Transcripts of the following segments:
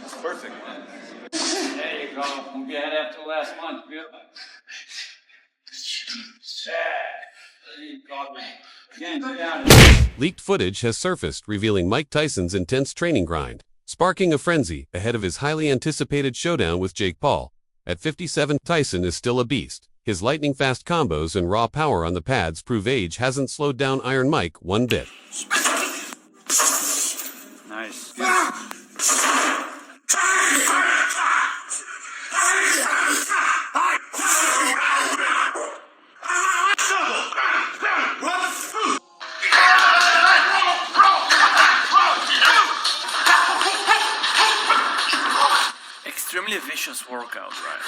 It's perfect, man. There you go. Move your head after last month, Bill. Leaked footage has surfaced revealing Mike Tyson's intense training grind, sparking a frenzy ahead of his highly anticipated showdown with Jake Paul. At 57, Tyson is still a beast. His lightning-fast combos and raw power on the pads prove age hasn't slowed down Iron Mike one bit. Nice. Extremely vicious workout, right?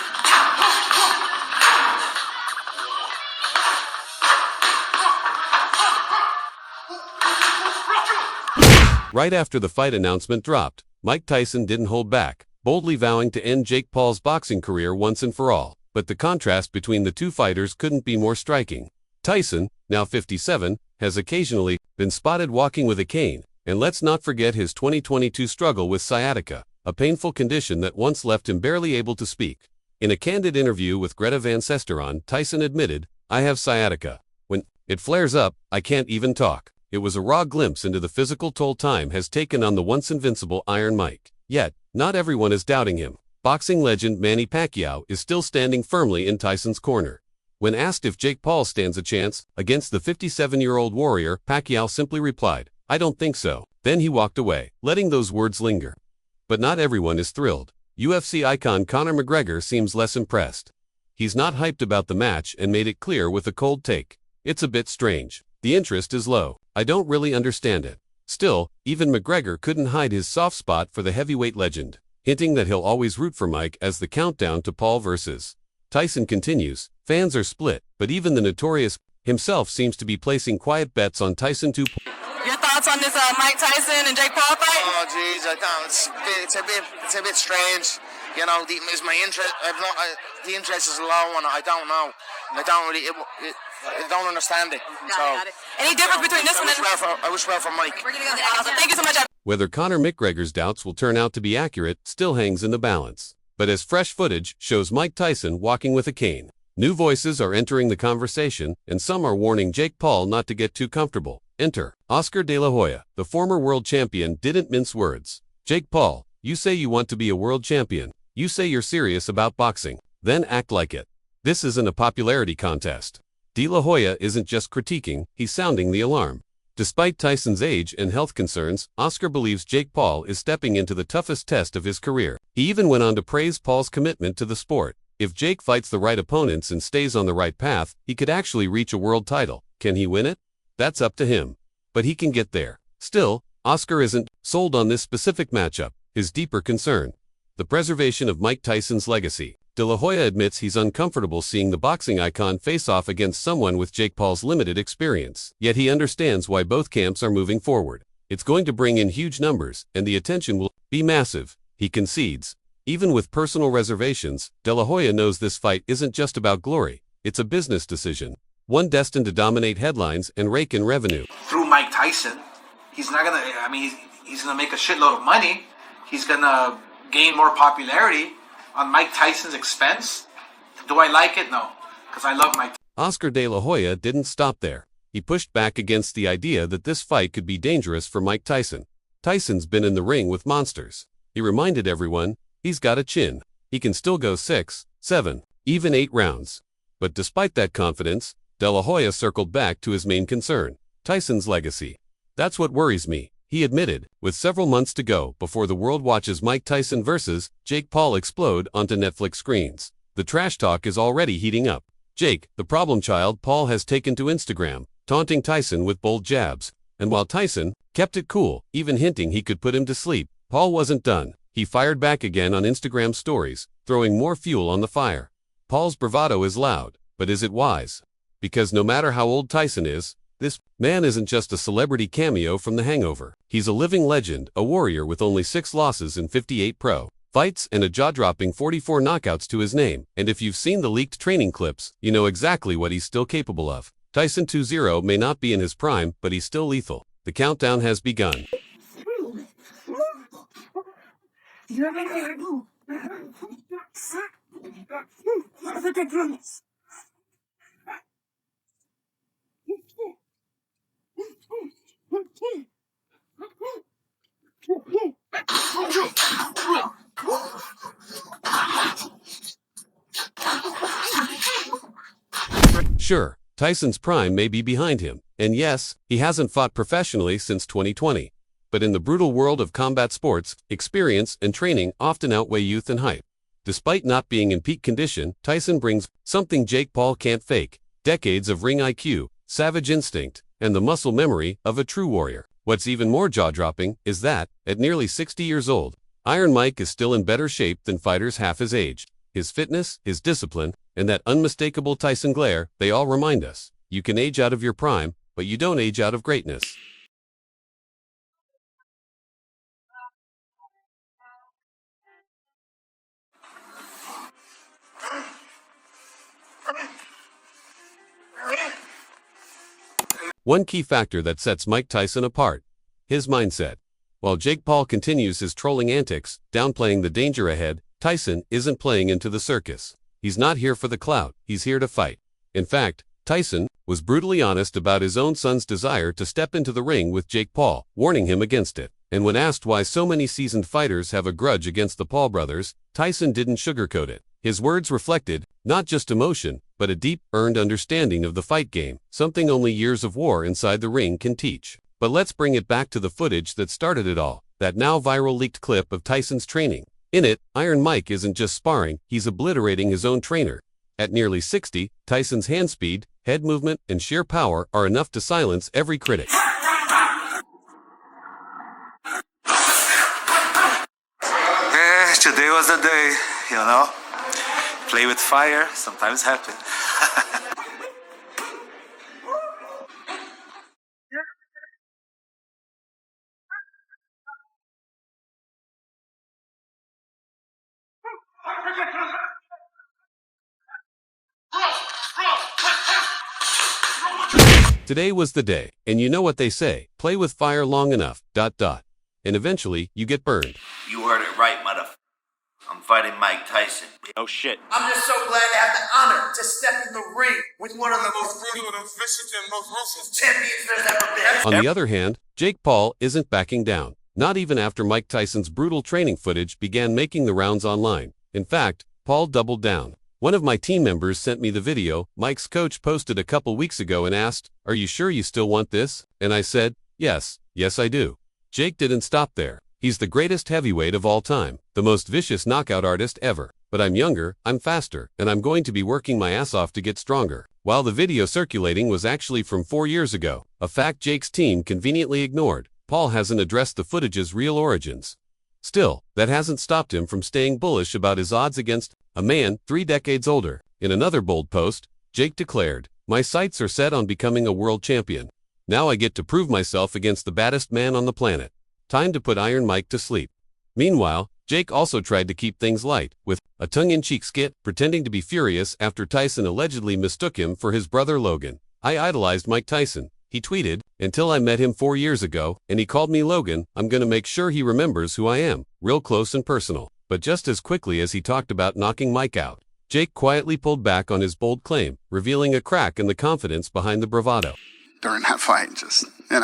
Right after the fight announcement dropped, Mike Tyson didn't hold back, boldly vowing to end Jake Paul's boxing career once and for all. But the contrast between the two fighters couldn't be more striking. Tyson, now 57, has occasionally been spotted walking with a cane, and let's not forget his 2022 struggle with sciatica, a painful condition that once left him barely able to speak. In a candid interview with Greta Van Susteren, Tyson admitted, "I have sciatica. When it flares up, I can't even talk." It was a raw glimpse into the physical toll time has taken on the once invincible Iron Mike. Yet, not everyone is doubting him. Boxing legend Manny Pacquiao is still standing firmly in Tyson's corner. When asked if Jake Paul stands a chance against the 57-year-old warrior, Pacquiao simply replied, "I don't think so." Then he walked away, letting those words linger. But not everyone is thrilled. UFC icon Conor McGregor seems less impressed. He's not hyped about the match and made it clear with a cold take. "It's a bit strange. The interest is low. I don't really understand it." Still, even McGregor couldn't hide his soft spot for the heavyweight legend, hinting that he'll always root for Mike as the countdown to Paul versus Tyson continues. Fans are split, but even the notorious himself seems to be placing quiet bets on Tyson 2. Your thoughts on this Mike Tyson and Jake Paul fight? Oh, geez, I don't. It's a bit strange. You know, is my interest? The interest is low, and I don't know. I don't really. I don't understand it. Got it. Any difference between this one and? I wish well for Mike. Awesome. Thank you so much. Whether Conor McGregor's doubts will turn out to be accurate still hangs in the balance. But as fresh footage shows Mike Tyson walking with a cane, new voices are entering the conversation, and some are warning Jake Paul not to get too comfortable. Enter Oscar De La Hoya, the former world champion, didn't mince words. "Jake Paul, you say you want to be a world champion. You say you're serious about boxing. Then act like it. This isn't a popularity contest." De La Hoya isn't just critiquing, he's sounding the alarm. Despite Tyson's age and health concerns, Oscar believes Jake Paul is stepping into the toughest test of his career. He even went on to praise Paul's commitment to the sport. If Jake fights the right opponents and stays on the right path, he could actually reach a world title. Can he win it? That's up to him. But he can get there. Still, Oscar isn't sold on this specific matchup. His deeper concern: the preservation of Mike Tyson's legacy. De La Hoya admits he's uncomfortable seeing the boxing icon face off against someone with Jake Paul's limited experience. Yet he understands why both camps are moving forward. It's going to bring in huge numbers, and the attention will be massive. He concedes. Even with personal reservations, De La Hoya knows this fight isn't just about glory. It's a business decision, one destined to dominate headlines and rake in revenue. Through Mike Tyson, he's not gonna. I mean, he's gonna make a shitload of money. He's gonna gain more popularity on Mike Tyson's expense. Do I like it? No, because I love Mike. Oscar De La Hoya didn't stop there. He pushed back against the idea that this fight could be dangerous for Mike Tyson. Tyson's been in the ring with monsters. He reminded everyone, he's got a chin. He can still go 6, 7, even 8 rounds. But despite that confidence, De La Hoya circled back to his main concern: Tyson's legacy. "That's what worries me," he admitted. With several months to go before the world watches Mike Tyson versus Jake Paul explode onto Netflix screens, the trash talk is already heating up. Jake, the problem child, Paul has taken to Instagram, taunting Tyson with bold jabs. And while Tyson kept it cool, even hinting he could put him to sleep, Paul wasn't done. He fired back again on Instagram stories, throwing more fuel on the fire. Paul's bravado is loud, but is it wise? Because no matter how old Tyson is, this man isn't just a celebrity cameo from The Hangover. He's a living legend, a warrior with only 6 losses in 58 pro fights, and a jaw-dropping 44 knockouts to his name. And if you've seen the leaked training clips, you know exactly what he's still capable of. Tyson 2-0 may not be in his prime, but he's still lethal. The countdown has begun. Sure, Tyson's prime may be behind him, and yes, he hasn't fought professionally since 2020. But in the brutal world of combat sports, experience and training often outweigh youth and hype. Despite not being in peak condition, Tyson brings something Jake Paul can't fake: decades of ring IQ, savage instinct, and the muscle memory of a true warrior. What's even more jaw-dropping is that, at nearly 60 years old, Iron Mike is still in better shape than fighters half his age. His fitness, his discipline, and that unmistakable Tyson glare, they all remind us, you can age out of your prime, but you don't age out of greatness. One key factor that sets Mike Tyson apart: his mindset. While Jake Paul continues his trolling antics, downplaying the danger ahead, Tyson isn't playing into the circus. He's not here for the clout, he's here to fight. In fact, Tyson was brutally honest about his own son's desire to step into the ring with Jake Paul, warning him against it. And when asked why so many seasoned fighters have a grudge against the Paul brothers, Tyson didn't sugarcoat it. His words reflected not just emotion, but a deep, earned understanding of the fight game, something only years of war inside the ring can teach. But let's bring it back to the footage that started it all, that now viral leaked clip of Tyson's training. In it, Iron Mike isn't just sparring, he's obliterating his own trainer. At nearly 60, Tyson's hand speed, head movement, and sheer power are enough to silence every critic. Today was the day, you know? Play with fire, sometimes happen. Today was the day, and you know what they say, play with fire long enough, ... and eventually, you get burned. You heard it right, motherfucker. I'm fighting Mike Tyson. Oh shit. I'm just so glad to have the honor to step in the ring with one of the most brutal and vicious and most ruthless champions there's ever been. On the other hand, Jake Paul isn't backing down, not even after Mike Tyson's brutal training footage began making the rounds online. In fact, Paul doubled down. One of my team members sent me the video Mike's coach posted a couple weeks ago and asked, "Are you sure you still want this?" And I said, yes I do. Jake didn't stop there. He's the greatest heavyweight of all time, the most vicious knockout artist ever. But I'm younger, I'm faster, and I'm going to be working my ass off to get stronger. While the video circulating was actually from 4 years ago, a fact Jake's team conveniently ignored, Paul hasn't addressed the footage's real origins. Still, that hasn't stopped him from staying bullish about his odds against a man 3 decades older. In another bold post, Jake declared, "My sights are set on becoming a world champion. Now I get to prove myself against the baddest man on the planet. Time to put Iron Mike to sleep." Meanwhile, Jake also tried to keep things light, with a tongue-in-cheek skit pretending to be furious after Tyson allegedly mistook him for his brother Logan. "I idolized Mike Tyson," he tweeted, "until I met him 4 years ago, and he called me Logan. I'm gonna make sure he remembers who I am, real close and personal." But just as quickly as he talked about knocking Mike out, Jake quietly pulled back on his bold claim, revealing a crack in the confidence behind the bravado. During that fight, just, you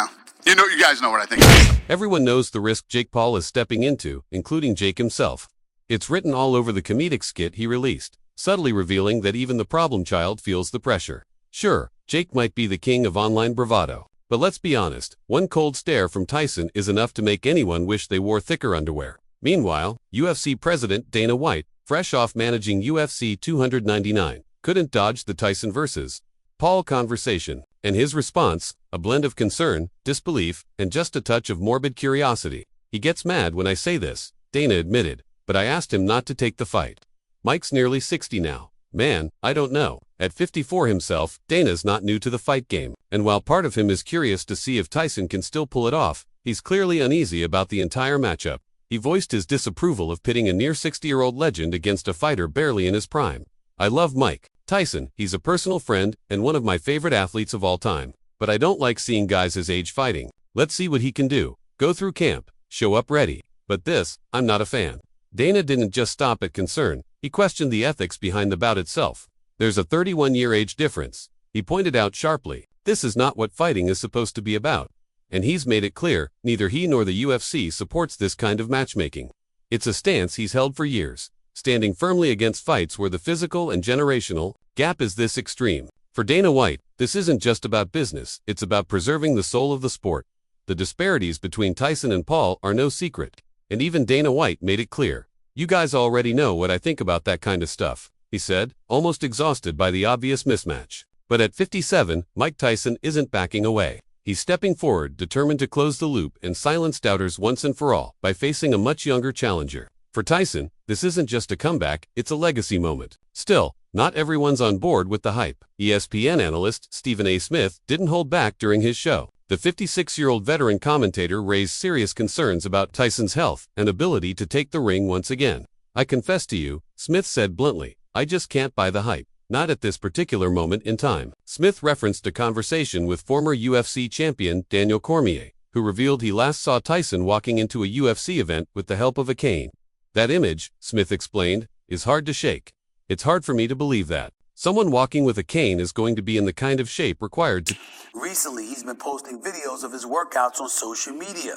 guys know what I think. Everyone knows the risk Jake Paul is stepping into, including Jake himself. It's written all over the comedic skit he released, subtly revealing that even the problem child feels the pressure. Sure, Jake might be the king of online bravado, but let's be honest, one cold stare from Tyson is enough to make anyone wish they wore thicker underwear. Meanwhile, UFC President Dana White, fresh off managing UFC 299, couldn't dodge the Tyson versus Paul conversation, and his response, a blend of concern, disbelief, and just a touch of morbid curiosity. "He gets mad when I say this," Dana admitted, "but I asked him not to take the fight." Mike's nearly 60 now. Man, I don't know. At 54 himself, Dana's not new to the fight game, and while part of him is curious to see if Tyson can still pull it off, he's clearly uneasy about the entire matchup. He voiced his disapproval of pitting a near 60-year-old legend against a fighter barely in his prime. I love Mike Tyson. He's a personal friend and one of my favorite athletes of all time. But I don't like seeing guys his age fighting. Let's see what he can do. Go through camp. Show up ready. But this, I'm not a fan. Dana didn't just stop at concern. He questioned the ethics behind the bout itself. There's a 31-year age difference. He pointed out sharply, this is not what fighting is supposed to be about. And he's made it clear, neither he nor the UFC supports this kind of matchmaking. It's a stance he's held for years, standing firmly against fights where the physical and generational gap is this extreme. For Dana White, this isn't just about business, it's about preserving the soul of the sport. The disparities between Tyson and Paul are no secret, and even Dana White made it clear. You guys already know what I think about that kind of stuff, he said, almost exhausted by the obvious mismatch. But at 57, Mike Tyson isn't backing away. He's stepping forward, determined to close the loop and silence doubters once and for all by facing a much younger challenger. For Tyson, this isn't just a comeback, it's a legacy moment. Still, not everyone's on board with the hype. ESPN analyst Stephen A. Smith didn't hold back during his show. The 56-year-old veteran commentator raised serious concerns about Tyson's health and ability to take the ring once again. I confess to you, Smith said bluntly, I just can't buy the hype. Not at this particular moment in time. Smith referenced a conversation with former UFC champion Daniel Cormier, who revealed he last saw Tyson walking into a UFC event with the help of a cane. That image, Smith explained, is hard to shake. It's hard for me to believe that someone walking with a cane is going to be in the kind of shape required to... Recently, he's been posting videos of his workouts on social media.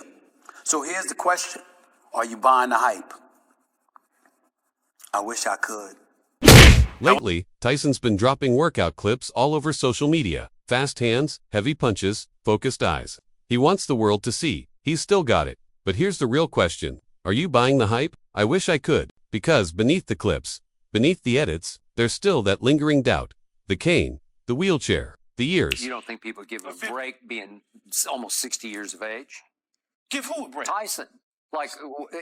So here's the question. Are you buying the hype? I wish I could. Lately, Tyson's been dropping workout clips all over social media. Fast hands, heavy punches, focused eyes. He wants the world to see. He's still got it. But here's the real question. Are you buying the hype? I wish I could. Because beneath the clips, beneath the edits, there's still that lingering doubt. The cane, the wheelchair, the years. You don't think people give a break being almost 60 years of age? Give who a break? Tyson. Like,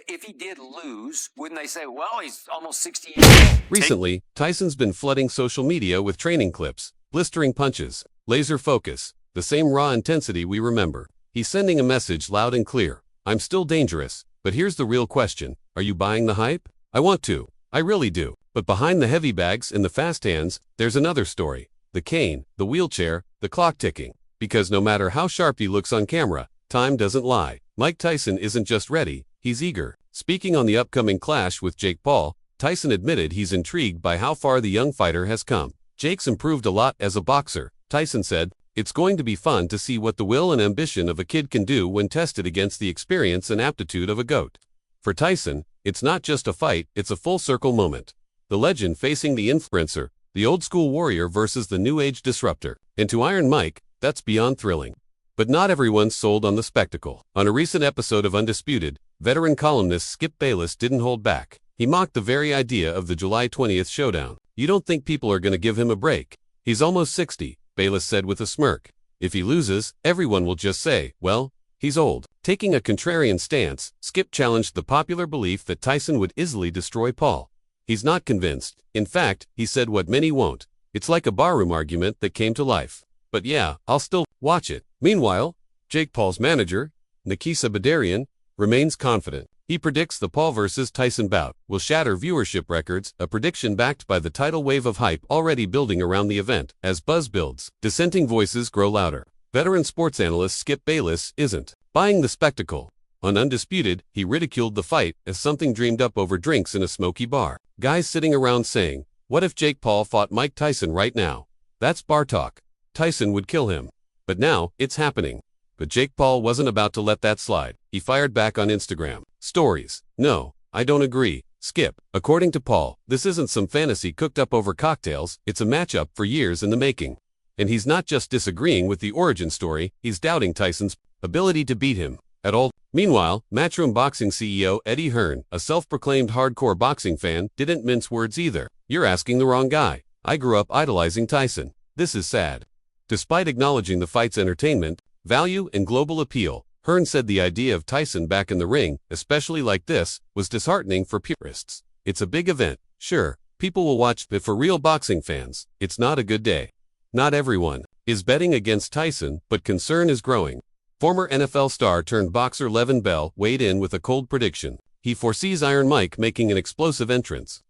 if he did lose, wouldn't they say, well, he's almost 60 years old? Recently, Tyson's been flooding social media with training clips, blistering punches, laser focus, the same raw intensity we remember. He's sending a message loud and clear. I'm still dangerous, but here's the real question. Are you buying the hype? I want to. I really do. But behind the heavy bags and the fast hands, there's another story. The cane, the wheelchair, the clock ticking. Because no matter how sharp he looks on camera, time doesn't lie. Mike Tyson isn't just ready, he's eager. Speaking on the upcoming clash with Jake Paul, Tyson admitted he's intrigued by how far the young fighter has come. Jake's improved a lot as a boxer, Tyson said. It's going to be fun to see what the will and ambition of a kid can do when tested against the experience and aptitude of a GOAT. For Tyson, it's not just a fight, it's a full-circle moment. The legend facing the influencer, the old-school warrior versus the new-age disruptor. And to Iron Mike, that's beyond thrilling. But not everyone's sold on the spectacle. On a recent episode of Undisputed, veteran columnist Skip Bayless didn't hold back. He mocked the very idea of the July 20th showdown. You don't think people are going to give him a break? He's almost 60, Bayless said with a smirk. If he loses, everyone will just say, well, he's old. Taking a contrarian stance, Skip challenged the popular belief that Tyson would easily destroy Paul. He's not convinced. In fact, he said what many won't. It's like a barroom argument that came to life. But yeah, I'll still watch it. Meanwhile, Jake Paul's manager, Nikisa Badarian, remains confident. He predicts the Paul vs. Tyson bout will shatter viewership records, a prediction backed by the tidal wave of hype already building around the event. As buzz builds, dissenting voices grow louder. Veteran sports analyst Skip Bayless isn't buying the spectacle. On Undisputed, he ridiculed the fight as something dreamed up over drinks in a smoky bar. Guys sitting around saying, what if Jake Paul fought Mike Tyson right now? That's bar talk. Tyson would kill him. But now, it's happening. But Jake Paul wasn't about to let that slide. He fired back on Instagram. Stories. No, I don't agree. Skip. According to Paul, this isn't some fantasy cooked up over cocktails, it's a matchup for years in the making. And he's not just disagreeing with the origin story, he's doubting Tyson's ability to beat him at all. Meanwhile, Matchroom Boxing CEO Eddie Hearn, a self-proclaimed hardcore boxing fan, didn't mince words either. You're asking the wrong guy. I grew up idolizing Tyson. This is sad. Despite acknowledging the fight's entertainment, value, and global appeal, Hearn said the idea of Tyson back in the ring, especially like this, was disheartening for purists. It's a big event, sure, people will watch, but for real boxing fans, it's not a good day. Not everyone is betting against Tyson, but concern is growing. Former NFL star turned boxer Levin Bell weighed in with a cold prediction. he foresees Iron Mike making an explosive entrance.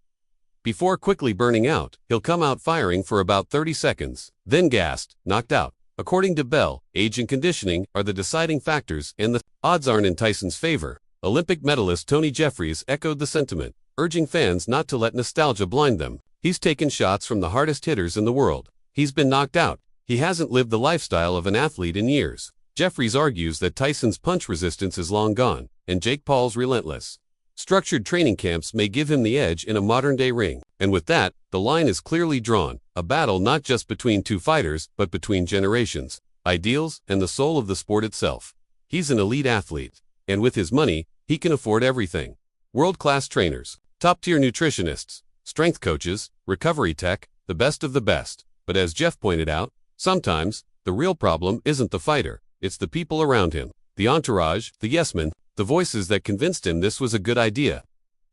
Before quickly burning out, he'll come out firing for about 30 seconds, then gassed, knocked out. According to Bell, age and conditioning are the deciding factors, and the odds aren't in Tyson's favor. Olympic medalist Tony Jeffries echoed the sentiment, urging fans not to let nostalgia blind them. He's taken shots from the hardest hitters in the world. He's been knocked out. He hasn't lived the lifestyle of an athlete in years. Jeffries argues that Tyson's punch resistance is long gone, and Jake Paul's relentless. Structured training camps may give him the edge in a modern-day ring. And with that, the line is clearly drawn, a battle not just between two fighters, but between generations, ideals, and the soul of the sport itself. He's an elite athlete, and with his money, he can afford everything. World-class trainers, top-tier nutritionists, strength coaches, recovery tech, the best of the best. But as Jeff pointed out, sometimes, the real problem isn't the fighter, it's the people around him, the entourage, the yes-men, the voices that convinced him this was a good idea.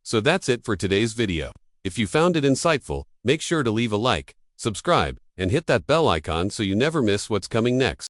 So that's it for today's video. If you found it insightful, make sure to leave a like, subscribe, and hit that bell icon so you never miss what's coming next.